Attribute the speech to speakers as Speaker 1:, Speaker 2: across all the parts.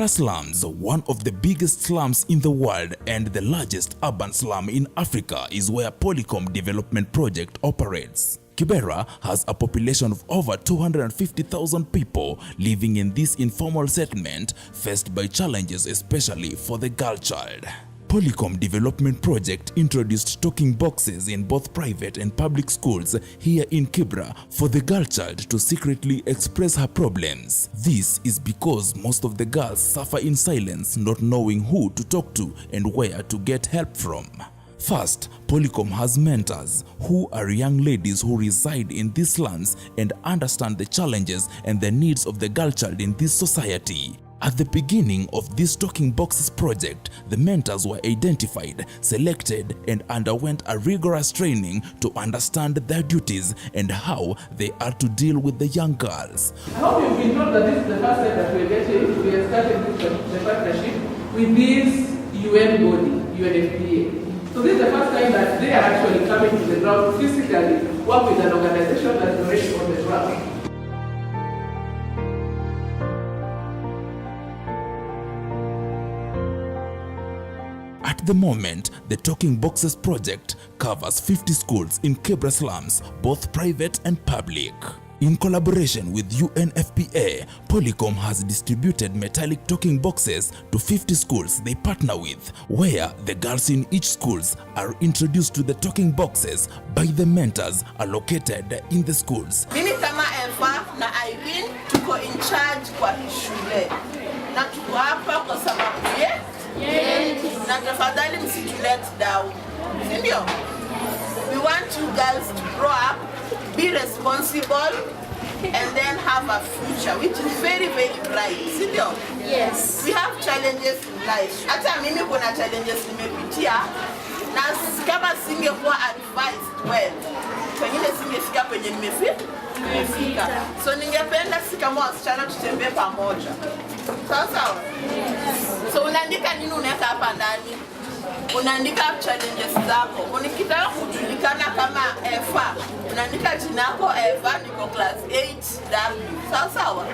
Speaker 1: Kibera slums, one of the biggest slums in the world and the largest urban slum in Africa, is where Polycom development project operates. Kibera has a population of over 250,000 people living in this informal settlement, faced by challenges especially for the girl child. Polycom development project introduced talking boxes in both private and public schools here in Kibera for the girl child to secretly express her problems. This is because most of the girls suffer in silence, not knowing who to talk to and where to get help from. First, Polycom has mentors, who are young ladies who reside in these slums and understand the challenges and the needs of the girl child in this society. At the beginning of this Talking Boxes project, the mentors were identified, selected, and underwent a rigorous training to understand their duties and how they are to deal with the young girls.
Speaker 2: I hope you've been told that this is the first time that we are starting the partnership with this UN body, UNFPA. So this is the first time that they are actually coming to the ground physically, work with an organization that is already on the ground.
Speaker 1: At the moment, the Talking Boxes project covers 50 schools in Kibera slums, both private and public. In collaboration with UNFPA, Polycom has distributed metallic talking boxes to 50 schools they partner with, where the girls in each schools are introduced to the talking boxes by the mentors allocated in the schools.
Speaker 3: Mimi kama Eva na Irene tuko in charge kwa shule. Na tuko hapa kwa sababu na tafadhali msitulet down. Sindio? We want you girls to grow up, be responsible, and then have a future which is very, very bright. Sindio?
Speaker 4: Yes.
Speaker 3: We have challenges in life. Hata mimi kuna challenges nimepitia, na kama singekuwa advised well, pengine singefika kwenye nimefika. So ningependa sisi kama wasichana tutembee pamoja. Sawa? So unaandika nini unaweka hapa ndani? Unaandika challenges zako. Unikitaka kujulikana kama Eva, unaandika jina lako Eva, niko class 8W. Sawa?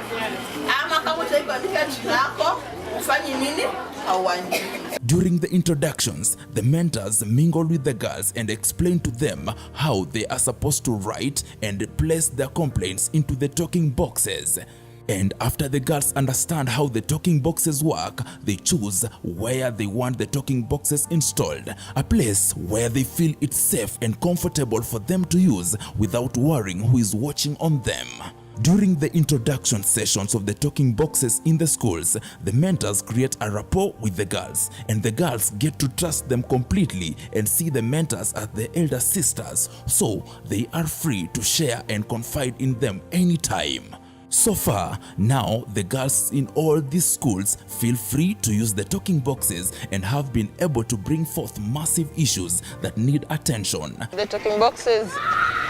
Speaker 3: Ama kama utaandika jina lako, ufanye nini? Hauandiki.
Speaker 1: During the introductions, the mentors mingle with the girls and explain to them how they are supposed to write and place their complaints into the talking boxes. And after the girls understand how the talking boxes work, they choose where they want the talking boxes installed, a place where they feel it's safe and comfortable for them to use without worrying who is watching on them. During the introduction sessions of the talking boxes in the schools, the mentors create a rapport with the girls, and the girls get to trust them completely and see the mentors as their elder sisters, so they are free to share and confide in them anytime. So far, now the girls in all these schools feel free to use the talking boxes and have been able to bring forth massive issues that need attention.
Speaker 3: The talking boxes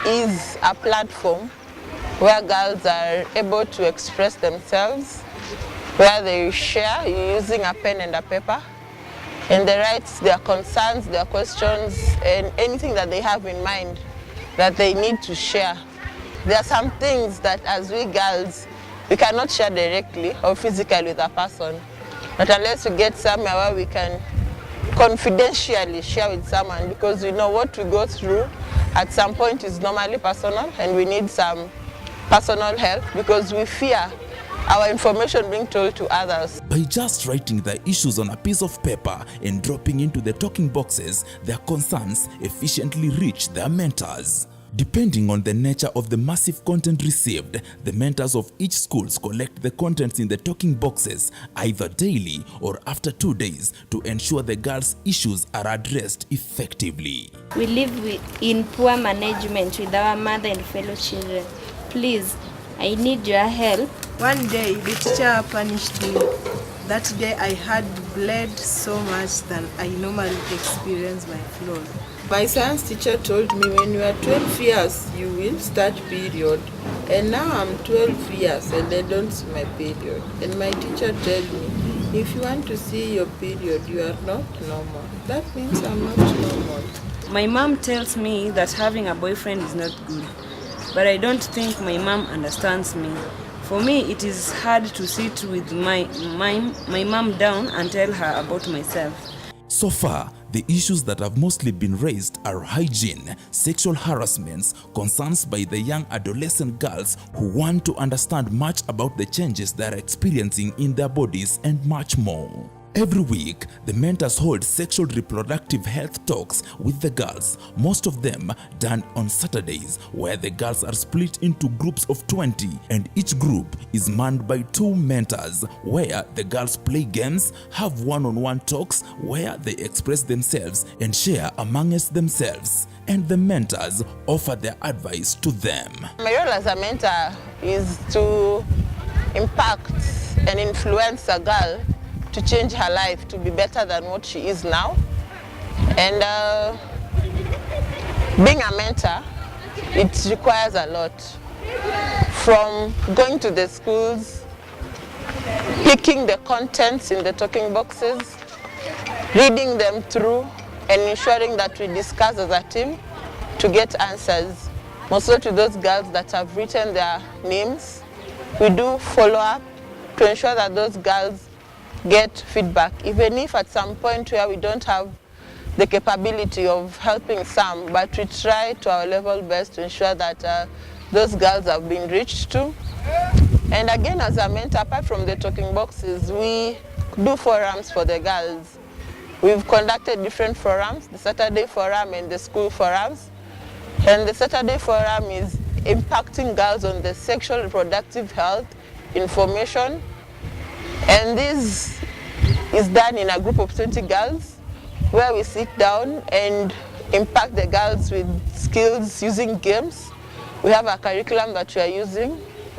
Speaker 3: is a platform where girls are able to express themselves, where they share using a pen and a paper, and they write their concerns, their questions, and anything that they have in mind that they need to share. There are some things that as we girls, we cannot share directly or physically with a person, but unless we get somewhere where we can confidentially share with someone, because we know what we go through at some point is normally personal, and we need some personal help because we fear our information being told to others.
Speaker 1: By just writing their issues on a piece of paper and dropping into the talking boxes, their concerns efficiently reach their mentors. Depending on the nature of the massive content received, the mentors of each schools collect the contents in the talking boxes either daily or after 2 days to ensure the girls' issues are addressed effectively.
Speaker 4: We live in poor management with our mother and fellow children. Please, I need your help.
Speaker 5: One day, the teacher punished me. That day, I had bled so much than I normally experience my floor.
Speaker 3: My science teacher told me when you are 12 years, you will start period. And now I'm 12 years and I don't see my period. And my teacher told me, if you want to see your period, you are not normal. That means I'm not normal.
Speaker 6: My mom tells me that having a boyfriend is not good. But I don't think my mom understands me. For me, it is hard to sit with my mom down and tell her about myself.
Speaker 1: So far, the issues that have mostly been raised are hygiene, sexual harassments, concerns by the young adolescent girls who want to understand much about the changes they are experiencing in their bodies, and much more. Every week, the mentors hold sexual reproductive health talks with the girls, most of them done on Saturdays, where the girls are split into groups of 20, and each group is manned by 2 mentors, where the girls play games, have one-on-one talks where they express themselves and share amongst themselves, and the mentors offer their advice to them.
Speaker 3: My role as a mentor is to impact and influence a girl to change her life to be better than what she is now. And being a mentor, it requires a lot. From going to the schools, picking the contents in the talking boxes, reading them through, and ensuring that we discuss as a team to get answers. Mostly to those girls that have written their names, we do follow up to ensure that those girls get feedback, even if at some point where we don't have the capability of helping some, but we try to our level best to ensure that those girls have been reached to. And again, as a mentor, apart from the talking boxes, we do forums for the girls. We've conducted different forums, the Saturday forum and the school forums. And the Saturday forum is impacting girls on the sexual reproductive health information. And this is done in a group of 20 girls where we sit down and impact the girls with skills using games. We have a curriculum that we are using,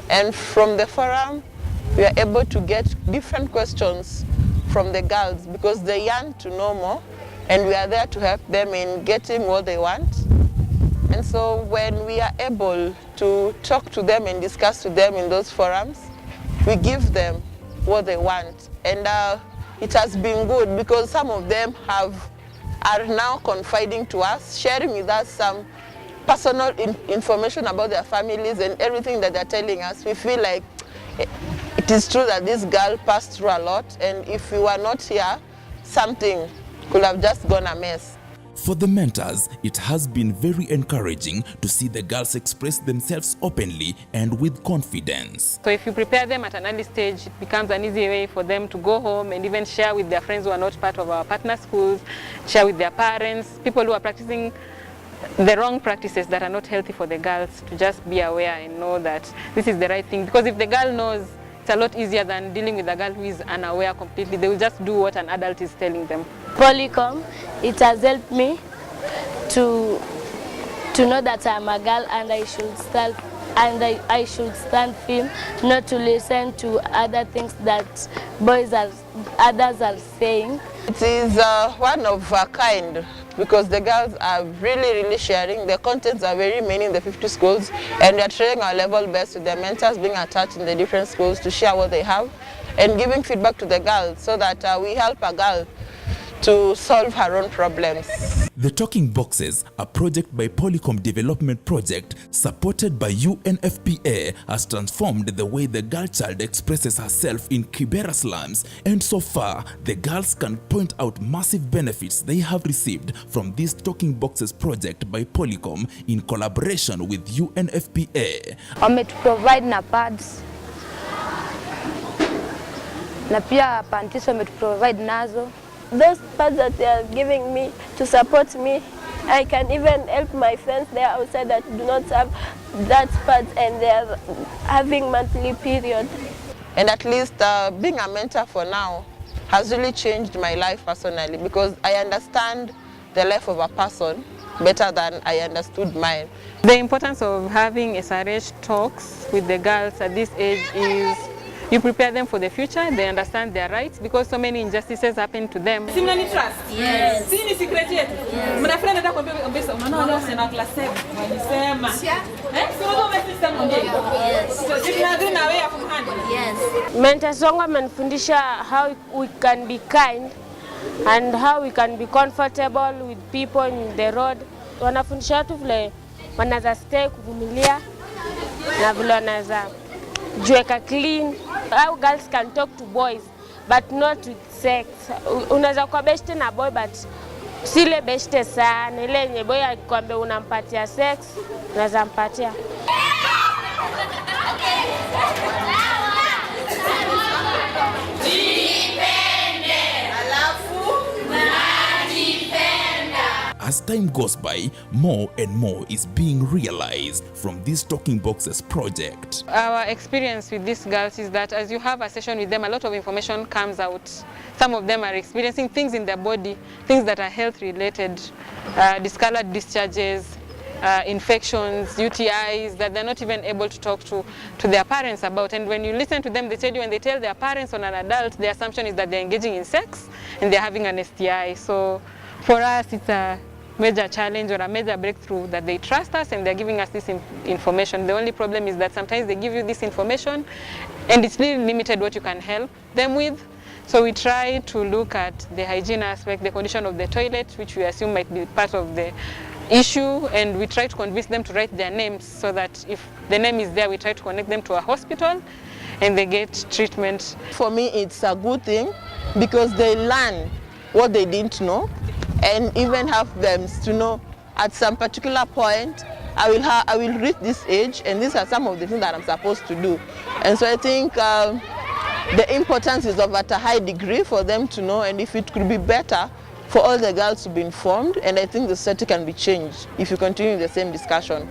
Speaker 3: and from the forum we are able to get different questions from the girls because they yearn to know more, and we are there to help them in getting what they want. And so when we are able to talk to them and discuss to them in those forums, we give them what they want. And it has been good because some of them are now confiding to us, sharing with us some personal information about their families and everything that they're telling us. We feel like it is true that this girl passed through a lot, and if we were not here, something could have just gone amiss.
Speaker 1: For the mentors, it has been very encouraging to see the girls express themselves openly and with confidence.
Speaker 7: So if you prepare them at an early stage, it becomes an easy way for them to go home and even share with their friends who are not part of our partner schools, share with their parents, people who are practicing the wrong practices that are not healthy for the girls, to just be aware and know that this is the right thing. Because if the girl knows, it's a lot easier than dealing with a girl who is unaware completely. They will just do what an adult is telling them.
Speaker 8: Polycom, it has helped me to know that I'm a girl and I should stand firm, not to listen to other things that others are saying.
Speaker 3: It is one of a kind because the girls are really sharing. The contents are very many in the 50 schools, and we are trying our level best with their mentors being attached in the different schools to share what they have and giving feedback to the girls so that we help a girl to solve her own problems.
Speaker 1: The Talking Boxes, a project by Polycom Development Project supported by UNFPA, has transformed the way the girl child expresses herself in Kibera slums, and so far the girls can point out massive benefits they have received from this Talking Boxes project by Polycom in collaboration with UNFPA.
Speaker 9: Wametuprovide na pads na pia panties wametuprovide nazo.
Speaker 8: Those pads that they are giving me to support me, I can even help my friends there outside that do not have that pads and they are having monthly period.
Speaker 3: And at least being a mentor for now has really changed my life personally because I understand the life of a person better than I understood mine.
Speaker 7: The importance of having SRH talks with the girls at this age is you prepare them for the future, they understand their rights because so many injustices happen to them.
Speaker 10: Simnani trust?
Speaker 9: Yes.
Speaker 10: Sini secret yetu? Mnafanya nenda kwa mbesa, unaona leo sina class 7. Walisema. Sio ndio umesema mwambie. Yes. So sisi agree na wewe from hand.
Speaker 8: Yes. Mentors wangu amenifundisha how we can be kind and how we can be comfortable with people in the road. Wanafundisha watu vile wanaweza stay kuvumilia na vile wanaweza
Speaker 11: jueka clean. How girls can talk to boys but not with sex. Unaweza kuwa beshte na boy but sile beshte sana. Ile yenye boy akikwambia unampatia sex, unaweza mpatia.
Speaker 1: As time goes by, more and more is being realized from this Talking Boxes project.
Speaker 7: Our experience with these girls is that as you have a session with them, a lot of information comes out. Some of them are experiencing things in their body, things that are health related, discolored discharges, infections, UTIs, that they're not even able to talk to their parents about. And when you listen to them, they tell you when they tell their parents on an adult, the assumption is that they're engaging in sex and they're having an STI. So for us, it's a major challenge or a major breakthrough that they trust us and they're giving us this information. The only problem is that sometimes they give you this information and it's really limited what you can help them with. So we try to look at the hygiene aspect, the condition of the toilet, which we assume might be part of the issue, and we try to convince them to write their names so that if the name is there, we try to connect them to a hospital and they get treatment.
Speaker 3: For me, it's a good thing because they learn what they didn't know, and even have them to know at some particular point I will reach this age and these are some of the things that I'm supposed to do. And so I think the importance is of at a high degree for them to know, and if it could be better for all the girls to be informed, and I think the society can be changed if you continue the same discussion.